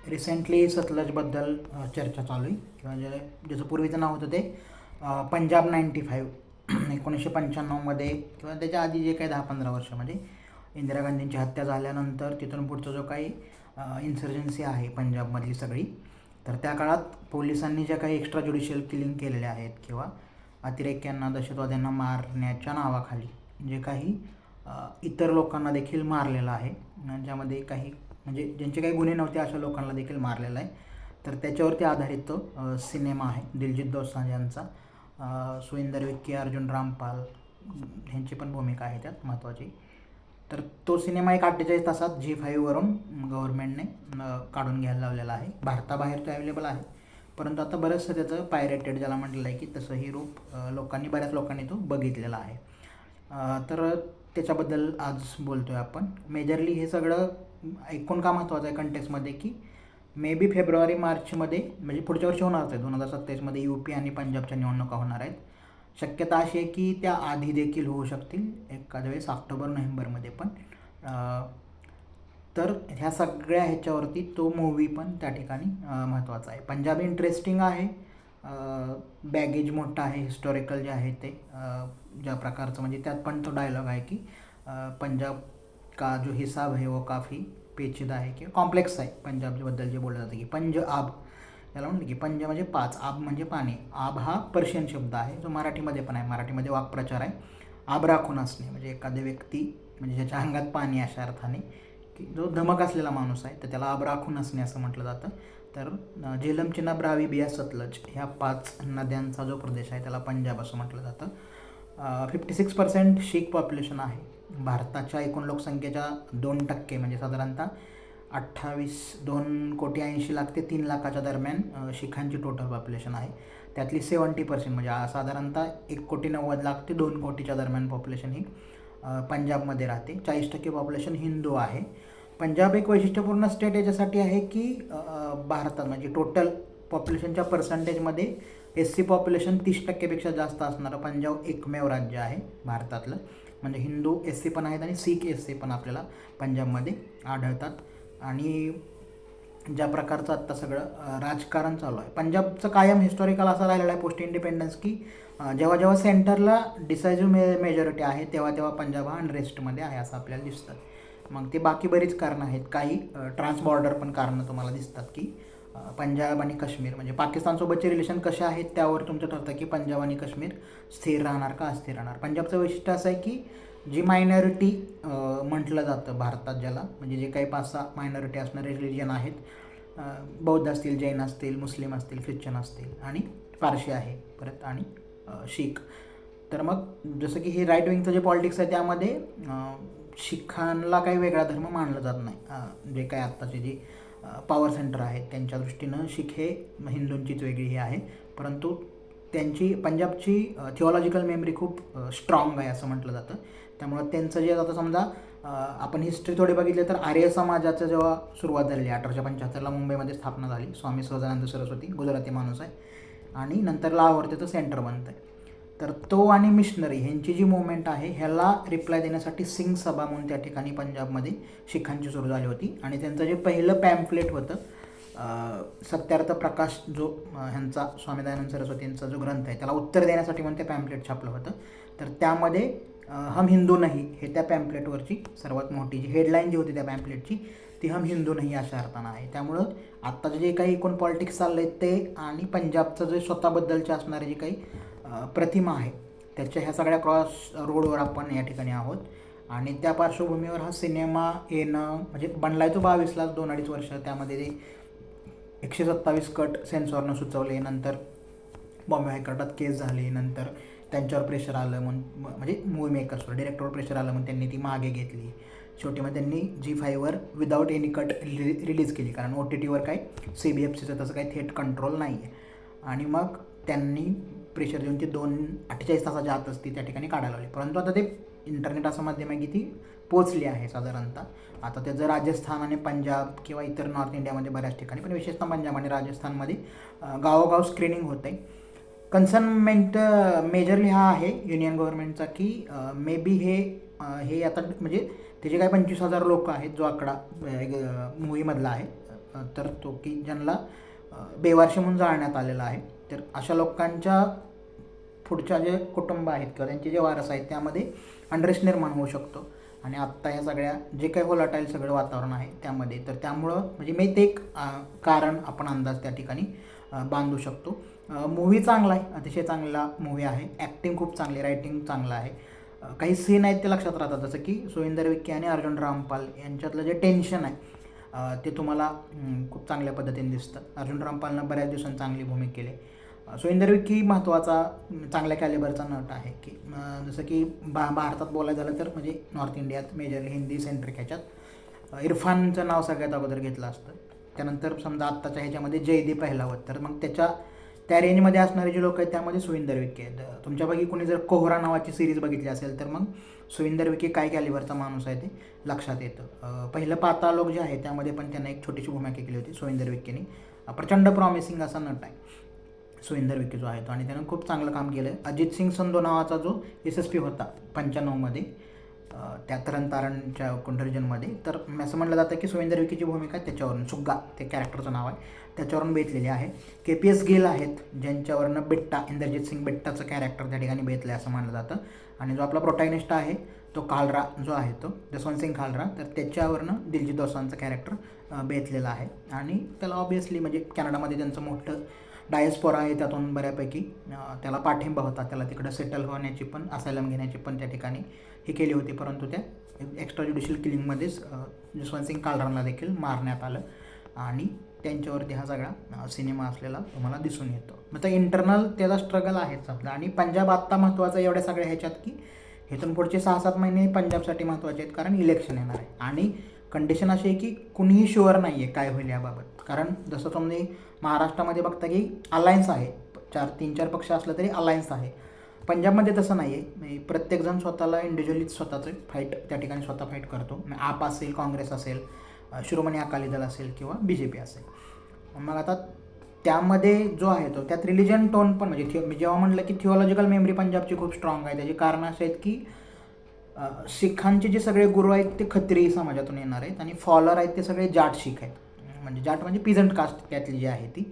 Recently सतलजबद्दल चर्चा चालू आहे किंवा ज्याचं पूर्वीचं नाव होतं ते पंजाब 95 1995मध्ये किंवा त्याच्या आधी जे काही 10-15 वर्ष म्हणजे इंदिरा गांधींची हत्या झाल्यानंतर तिथून पुढचा जो काही इन्सर्जन्सी आहे पंजाबमधली सगळी, तर त्या काळात पोलिसांनी ज्या काही एक्स्ट्रा ज्युडिशियल किलिंग केलेल्या आहेत किंवा अतिरेक्यांना दहशतवाद्यांना मारण्याच्या नावाखाली जे काही इतर लोकांना देखील मारलेलं आहे, ज्यामध्ये काही म्हणजे ज्यांचे काही गुन्हे नव्हते अशा लोकांना देखील मारलेलं आहे. तर त्याच्यावरती आधारित तो सिनेमा आहे दिलजीत दोसांझ यांचा. सुरिंदर विक्की, अर्जुन रामपाल ह्यांची पण भूमिका आहे त्यात महत्त्वाची. तर तो सिनेमा एक 48 तासात Zee5वरून गव्हर्नमेंटने काढून घ्यायला लावलेला आहे. भारताबाहेर तो अवेलेबल आहे, परंतु आता बरंचसं त्याचं पायरेटेड ज्याला म्हटलेलं आहे की तसंही रूप बऱ्याच लोकांनी तो बघितलेला आहे. तर त्याच्याबद्दल आज बोलतो आहे आपण. मेजरली हे सगळं ऐकून का महत्त्वाचं आहे कंटेक्समध्ये की मे बी फेब्रुवारी-मार्चमध्ये म्हणजे पुढच्या वर्षी होणारच आहे 2027मध्ये UP आणि पंजाबच्या निवडणुका होणार आहेत. शक्यता अशी आहे की त्या आधी देखील होऊ शकतील एखाद्या वेळेस ऑक्टोबर-नोव्हेंबरमध्ये पण. तर ह्या सगळ्या ह्याच्यावरती तो मूव्ही पण त्या ठिकाणी महत्त्वाचा आहे. पंजाब इंटरेस्टिंग आहे, बॅगेज मोठा आहे, हिस्टॉरिकल जे आहे ते ज्या प्रकारचं म्हणजे त्यात पण तो डायलॉग आहे की पंजाब का जो हिसाब है वो काफ़ी पेचीदा आहे किंवा कॉम्प्लेक्स आहे. पंजाबबद्दल जे बोललं जातं की पंज आब याला म्हणलं की पंज म्हणजे 5, आब म्हणजे पाणी. आब हा पर्शियन शब्द आहे जो मराठीमध्ये पण आहे. मराठीमध्ये वाक्प्रचार आहे आब राखून असणे, म्हणजे एखादी व्यक्ती म्हणजे ज्याच्या अंगात पाणी अशा अर्थाने की जो धमक असलेला माणूस आहे तर त्याला आब राखून असणे असं म्हटलं जातं. तर झेलम, चिनाब, रावी, बिया, सतलज ह्या 5 नद्यांचा जो प्रदेश आहे त्याला पंजाब असं म्हटलं जातं. 56% शीख पॉप्युलेशन आहे. भारताच्या एकूण लोकसंख्येच्या 2% म्हणजे साधारणतः 2,80,00,000 ते 3,00,000च्या दरम्यान शीखांची टोटल पॉप्युलेशन आहे. त्यातली 70% म्हणजे साधारणतः 1,90,00,000 ते 2,00,00,000च्या दरम्यान पॉप्युलेशन ही पंजाबमध्ये राहते. 40% पॉप्युलेशन हिंदू आहे. पंजाब एक वैशिष्ट्यपूर्ण स्टेट याच्यासाठी आहे की भारतात म्हणजे टोटल पॉप्युलेशनच्या पर्सेंटेजमध्ये SC पॉप्युलेशन 30%पेक्षा जास्त असणारं पंजाब एकमेव राज्य आहे भारतातलं. म्हणजे हिंदू SC पण आहेत आणि शीख SC पण आपल्याला पंजाबमध्ये आढळतात. आणि ज्या प्रकारचं आत्ता सगळं राजकारण चालू आहे पंजाबचं कायम हिस्टॉरिकल असं राहिलेलं आहे पोस्ट इंडिपेंडन्स की जेव्हा जेव्हा सेंटरला डिसायझिव्ह मेजॉरिटी आहे तेव्हा तेव्हा पंजाब हा अनरेस्टमध्ये आहे असं आपल्याला दिसतं. मग ते बाकी बरीच कारणं आहेत, काही ट्रान्सबॉर्डर पण कारणं तुम्हाला दिसतात की पंजाब आणि काश्मीर म्हणजे पाकिस्तानसोबतचे रिलेशन कसे आहेत त्यावर तुमचं ठरतं की पंजाब आणि काश्मीर स्थिर राहणार का अस्थिर राहणार. पंजाबचं वैशिष्ट्य असं आहे की जी मायनॉरिटी म्हटलं जातं भारतात ज्याला म्हणजे जे काही 5-6 मायनॉरिटी असणारे रिलिजन आहेत, बौद्ध असतील, जैन असतील, मुस्लिम असतील, ख्रिश्चन असतील आणि पारशी आहे परत आणि शीख. तर मग जसं की हे राईट विंगचं जे पॉलिटिक्स आहे त्यामध्ये शीखांना काही वेगळा धर्म मानला जात नाही. जे काही आत्ताचे जे पॉवर सेंटर आहेत त्यांच्या दृष्टीनं शीख हे हिंदूंचीच वेगळी हे आहे, परंतु त्यांची पंजाबची थिओलॉजिकल मेमरी खूप स्ट्रॉंग आहे असं म्हटलं जातं. त्यामुळं त्यांचं जे आता समजा आपण हिस्ट्री थोडी बघितली तर आर्य समाजाचं जेव्हा सुरुवात झालेली 1875ला मुंबईमध्ये स्थापना झाली. स्वामी सहजानंद सरस्वती गुजराती माणूस आहे आणि नंतर लाहोर त्याचं सेंटर बनतं आहे. तर तो आणि मिशनरी ह्यांची जी मुवमेंट आहे ह्याला रिप्लाय देण्यासाठी सिंग सभा म्हणून त्या ठिकाणी पंजाबमध्ये शिखांची सुरू झाली होती. आणि त्यांचं जे पहिलं पॅम्फलेट होतं सत्यार्थ प्रकाश जो ह्यांचा स्वामी दयानंद सरस्वतींचा जो ग्रंथ आहे त्याला उत्तर देण्यासाठी म्हणून ते पॅम्फलेट छापलं होतं. तर त्यामध्ये हम हिंदू नाही हे त्या पॅम्फलेटवरची सर्वात मोठी जी हेडलाईन जी होती त्या पॅम्फलेटची ती हम हिंदू नाही अशा अर्थानं आहे. त्यामुळं आत्ताचं जे काही एकूण पॉलिटिक्स चाललं आहे ते आणि पंजाबचं जे स्वतःबद्दलचे असणारे जे काही प्रतिमा आहे त्याच्या ह्या सगळ्या क्रॉस रोडवर आपण या ठिकाणी आहोत. आणि त्या पार्श्वभूमीवर हा सिनेमा येणं म्हणजे बनला आहे तो 22ला 2-2.5 वर्ष. त्यामध्ये ते 127 कट सेन्सॉरनं सुचवले, नंतर बॉम्बे हायकोर्टात केस झाली, नंतर त्यांच्यावर प्रेशर आलं म्हणजे मूवी मेकर्सवर डिरेक्टरवर प्रेशर आलं म्हणून त्यांनी ती मागे घेतली. शेवटी मग त्यांनी Zee5वर विदाऊट एनी कट रिलीज केली, कारण OTTवर काही CBFCचं तसं काही थेट कंट्रोल नाही आहे. आणि मग त्यांनी प्रेशर देऊन ती 48 तासाच्या आतच ती त्या ठिकाणी काढायला लावली. परंतु आता ते इंटरनेट असं माध्यम आहे की ती पोचली आहे साधारणतः. आता त्याचं राजस्थान आणि पंजाब किंवा इतर नॉर्थ इंडियामध्ये बऱ्याच ठिकाणी पण विशेषतः पंजाब आणि राजस्थानमध्ये गावोगाव स्क्रीनिंग होतं आहे. कन्सर्नमेंट मेजरली हा आहे युनियन गव्हर्नमेंटचा की मे बी हे आता म्हणजे त्याचे काय 25,000 लोक आहेत जो आकडा मूवीमधला आहे तर तो की ज्यांना बेवारशी म्हणून जाळण्यात आलेला आहे. तर अशा लोकांच्या पुढच्या जे कुटुंब आहेत किंवा त्यांचे जे वारस आहेत त्यामध्ये अनरेस्ट निर्माण होऊ शकतो. आणि आत्ता ह्या सगळ्या जे काही व्होलाटाईल सगळं वातावरण आहे त्यामध्ये, तर त्यामुळं म्हणजे मी ते एक कारण आपण अंदाज त्या ठिकाणी बांधू शकतो. मूव्ही चांगला आहे, अतिशय चांगला मूव्ही आहे. ॲक्टिंग खूप चांगली, रायटिंग चांगलं आहे. काही सीन आहेत ते लक्षात राहतात, जसं की सुरिंदर विक्की आणि अर्जुन रामपाल यांच्यातलं जे टेन्शन आहे ते तुम्हाला खूप चांगल्या पद्धतीने दिसतं. अर्जुन रामपालनं बऱ्याच दिवसांनी चांगली भूमिका केली. सुरिंदर विक्की महत्त्वाचा चांगल्या कॅलिबरचा नट आहे, की जसं की भारतात बोलायचं झालं तर म्हणजे नॉर्थ इंडियात मेजरली हिंदी सेंट्रिक ह्याच्यात इरफानचं नाव सगळ्यात अगोदर घेतलं असतं. त्यानंतर समजा आत्ताच्या ह्याच्यामध्ये जयदीप अहलावत, तर मग त्या रेंजमध्ये असणारे जे लोक आहेत त्यामध्ये सुरिंदर विक्की आहेत. तुमच्यापैकी कोणी जर कोहरा नावाची सिरीज बघितली असेल तर मग सुरिंदर विक्की काय कॅलिबरचा माणूस आहे ते लक्षात येतं. पहिलं पाताळलोक जे आहे त्यामध्ये पण त्यांना एक छोटीशी भूमिका केली होती सुरिंदर विक्कीने. प्रचंड प्रॉमिसिंग असा नट आहे सुरिंदर विक्की जो आहे तो, आणि त्यानं खूप चांगलं काम केलं आहे. अजित सिंग संधू नावाचा जो SSP होता 95मध्ये त्या तरणाच्या कंटरिजनमध्ये, तर असं म्हटलं जातं की सुरिंदर विक्कीची भूमिका त्याच्यावरून, सुग्गा ते कॅरेक्टरचं नाव आहे, त्याच्यावरून बेतलेली आहे. KPS गिल आहेत ज्यांच्यावरनं बिट्टा, इंद्रजित सिंग बिट्टाचं कॅरेक्टर त्या ठिकाणी बेतलं आहे असं मानलं जातं. आणि जो आपला प्रोटॅगनिस्ट आहे तो कालरा जो आहे तो जसवंत सिंग कालरा, तर त्याच्यावरनं दिलजीत दोसांचं कॅरेक्टर बेतलेलं आहे. आणि त्याला ऑब्वियसली म्हणजे कॅनडामध्ये त्यांचं मोठं डायस्पोरा आहे, त्यातून बऱ्यापैकी त्याला पाठिंबा होता. त्याला तिकडं सेटल होण्याची पण, असायलम घेण्याची पण त्या ठिकाणी ही केली होती, परंतु त्या एक्स्ट्रा ज्युडिशियल किलिंगमध्येच जसवंत सिंग कालरांना देखील मारण्यात आलं आणि त्यांच्यावरती हा सगळा सिनेमा असलेला तुम्हाला दिसून येतो. मग तर इंटरनल त्याचा स्ट्रगल आहेच आपला. आणि पंजाब आत्ता महत्त्वाचं एवढ्या सगळ्या ह्याच्यात की इथून पुढचे 6-7 महिने पंजाबसाठी महत्त्वाचे आहेत, कारण इलेक्शन येणार आहे आणि कंडिशन अशी आहे की कुणीही शुअर नाही आहे काय होईल याबाबत. कारण जसं तुम्ही महाराष्ट्रामध्ये बघता की अलायन्स आहे, 3-4 पक्ष असलं तरी अलायन्स आहे. पंजाबमध्ये तसं नाही आहे, प्रत्येकजण स्वतःला इंडिव्हिज्युअलीच स्वतःचं फाईट त्या ठिकाणी स्वतः फाईट करतो. आप असेल, काँग्रेस असेल, शिरोमणी अकाली दल असेल किंवा BJP असेल. मग आता त्यामध्ये जो आहे तो त्यात रिलिजन टोन पण, म्हणजे मी जेव्हा म्हटलं की थिओलॉजिकल मेमरी पंजाबची खूप स्ट्रॉंग आहे, त्याची कारणं अशी आहेत की शिखांचे जे सगळे गुरु आहेत ते खत्री समाजातून येणार आहेत आणि फॉलोअर आहेत ते सगळे जाट शीख आहेत, म्हणजे जाट म्हणजे पिझंट कास्ट त्यातली जी आहे ती.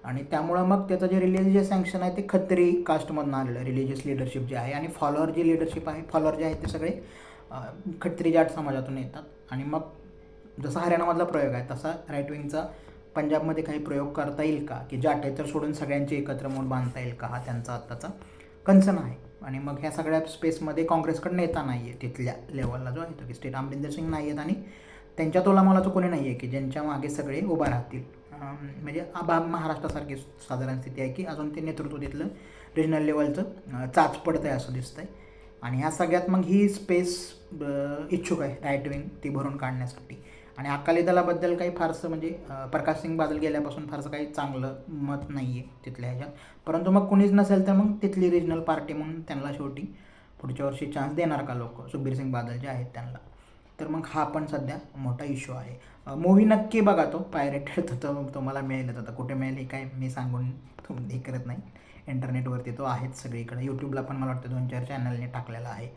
आणि त्यामुळं मग त्याचं जे रिलिजियस सँक्शन आहे ते खत्री कास्टमधून आलेलं रिलिजियस लिडरशिप जे आहे. आणि फॉलोअर जी लिडरशिप आहे, फॉलोअर जे आहेत ते सगळे खत्री जाट समाजातून येतात. आणि मग जसा हरियाणामधला प्रयोग आहे तसा राईट विंगचा पंजाबमध्ये काही प्रयोग करता येईल का, की जाटेतर सोडून सगळ्यांची एकत्र म्हणून बांधता येईल का, हा त्यांचा आत्ताचा कन्सर्न आहे. आणि मग ह्या सगळ्या स्पेसमध्ये काँग्रेसकडे नेता नाही आहे तिथल्या लेवलला जो आहे तो, की स्टेट अमरिंदर सिंग नाही आहेत आणि त्यांच्या तोलामोलाचं कोणी नाही आहे की ज्यांच्या मागे सगळे उभा राहतील. म्हणजे महाराष्ट्रासारखी साधारण स्थिती आहे की अजून ते नेतृत्व तिथलं रिजनल लेवलचं चाच पडतं आहे असं दिसतंय. आणि ह्या सगळ्यात मग ही स्पेस इच्छुक आहे राईट विंग ती भरून काढण्यासाठी. आणि अकाली दलाबद्दल काही फारसं म्हणजे प्रकाश सिंग बादल गेल्यापासून फारसं काही चांगलं मत नाही आहे तिथल्या ह्याच्यात, परंतु मग कुणीच नसेल तर मग तिथली रिजनल पार्टी म्हणून त्यांना शेवटी पुढच्या वर्षी चान्स देणार का लोक, सुखबीर सिंग बादल जे आहेत त्यांना. तर मग हा पण सध्या मोठा इश्यू आहे. मूव्ही नक्की बघा, तो पायरेटेड तर तुम्हाला मिळेलच. आता कुठे मिळेल हे काय मी सांगून हे करत नाही, इंटरनेटवरती तो आहेच सगळीकडे. यूट्यूबला पण मला वाटतं 2-4 चॅनलने टाकलेला आहे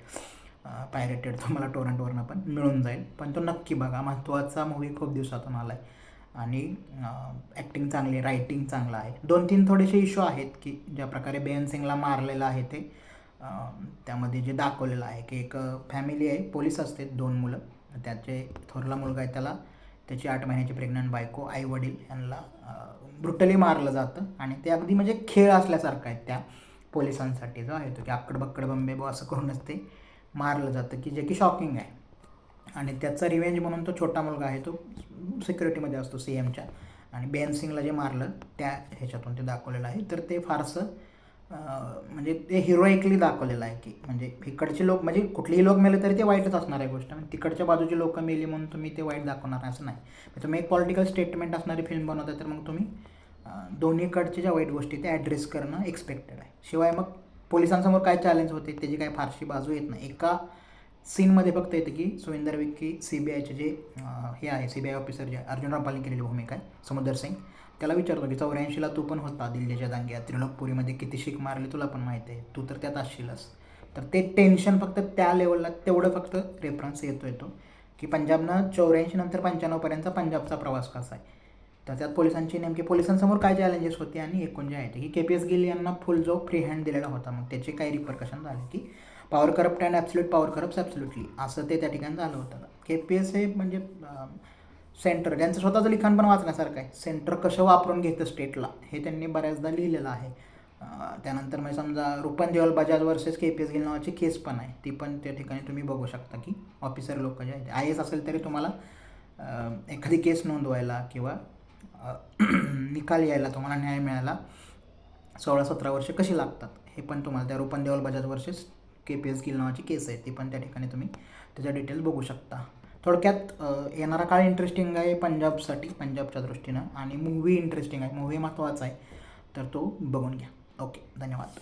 पायरेटेड, तुम्हाला टोरंटवरनं पण मिळून जाईल. पण तो नक्की बघा, महत्त्वाचा मूव्ही खूप दिवसातून आला आहे आणि ॲक्टिंग चांगली, रायटिंग चांगलं आहे. 2-3 थोडेसे इश्यू आहेत की ज्या प्रकारे बेअन सिंगला मारलेलं आहे ते त्यामध्ये जे दाखवलेलं आहे की एक फॅमिली आहे, पोलीस असते, 2 मुलं, त्याचे थोरला मुलगा आहे त्याला त्याची 8 महिन्याची प्रेग्नंट बायको, आई वडील यांना ब्रुटली मारलं जातं. आणि ते अगदी म्हणजे खेळ असल्यासारखं आहे त्या पोलिसांसाठी जो आहे तो, की आक्कड बक्कड बंबे बो असं करूनच ते मारलं जातं, की जे की शॉकिंग आहे. आणि त्याचा रिव्हेंज म्हणून तो छोटा मुलगा आहे तो सिक्युरिटीमध्ये असतो CMच्या, आणि बेअन सिंगला जे मारलं त्या ह्याच्यातून ते दाखवलेलं आहे. तर ते फारसं म्हणजे ते हिरोइकली दाखवलेलं आहे की म्हणजे इकडचे लोक म्हणजे कुठलेही लोक मेले तरी ते वाईटच असणार आहे गोष्ट, म्हणजे तिकडच्या बाजूची लोक मेली म्हणून तुम्ही ते वाईट दाखवणार असं नाही. तुम्ही एक पॉलिटिकल स्टेटमेंट असणारी फिल्म बनवता तर मग तुम्ही दोन्हीकडच्या ज्या वाईट गोष्टी ते ॲड्रेस करणं एक्सपेक्टेड आहे. शिवाय मग पोलिसांसमोर काय चॅलेंज होते त्याची काही फारशी बाजू येत नाही. एका सीनमध्ये फक्त येतं की सुरिंदर विक्की CBIचे जे हे आहे CBI ऑफिसर जे अर्जुन रामपालने केलेली भूमिका आहे समुदर सिंग, त्याला विचारतो की 84ला तू पण होता दिल्लीच्या दांग्यात, त्रिलोकपुरीमध्ये किती शीख मारले तुला पण माहिती आहे, तू तर त्यात असशीलच. तर ते टेन्शन फक्त त्या लेवलला तेवढं फक्त रेफरन्स येतो की पंजाबनं 84 नंतर 95पर्यंतचा पंजाबचा प्रवास कसा आहे. तर त्यात पोलिसांची नेमकी पोलिसांसमोर काय चॅलेंजेस होते आणि एकूण जे आहे ते की KPS गिल यांना फुल जो फ्री हँड दिलेला होता, मग त्याचे काही रिपरकशन झाले की power corrupt and absolute power corrupt absolutely असं ते त्या ठिकाणी झालं होतं. KPS हे म्हणजे सेंटर, ज्यांचं स्वतःचं लिखाण पण वाचण्यासारखं आहे, सेंटर कसं वापरून घेतं स्टेटला हे त्यांनी बऱ्याचदा लिहिलेलं आहे. त्यानंतर म्हणजे समजा रुपन देओल बजाज वर्सेस KPS गिल नावाची केस पण आहे, ती पण त्या ठिकाणी तुम्ही बघू शकता की ऑफिसर लोक जे आहेत IAS असेल तरी तुम्हाला एखादी केस नोंदवायला किंवा निकाल यायला, तुम्हाला न्याय मिळायला 16-17 वर्षे कशी लागतात हे पण तुम्हाला त्या रुपन देओल बजाज वर्सेस KPS गिल नावाची केस आहे ती पण त्या ठिकाणी तुम्ही त्याच्या डिटेल्स बघू शकता. थोडक्यात येणारा काळ इंटरेस्टिंग आहे पंजाबसाठी, पंजाबच्या दृष्टीनं, आणि मूव्ही इंटरेस्टिंग आहे, मूव्ही महत्त्वाचा आहे, तर तो बघून घ्या. ओके, धन्यवाद.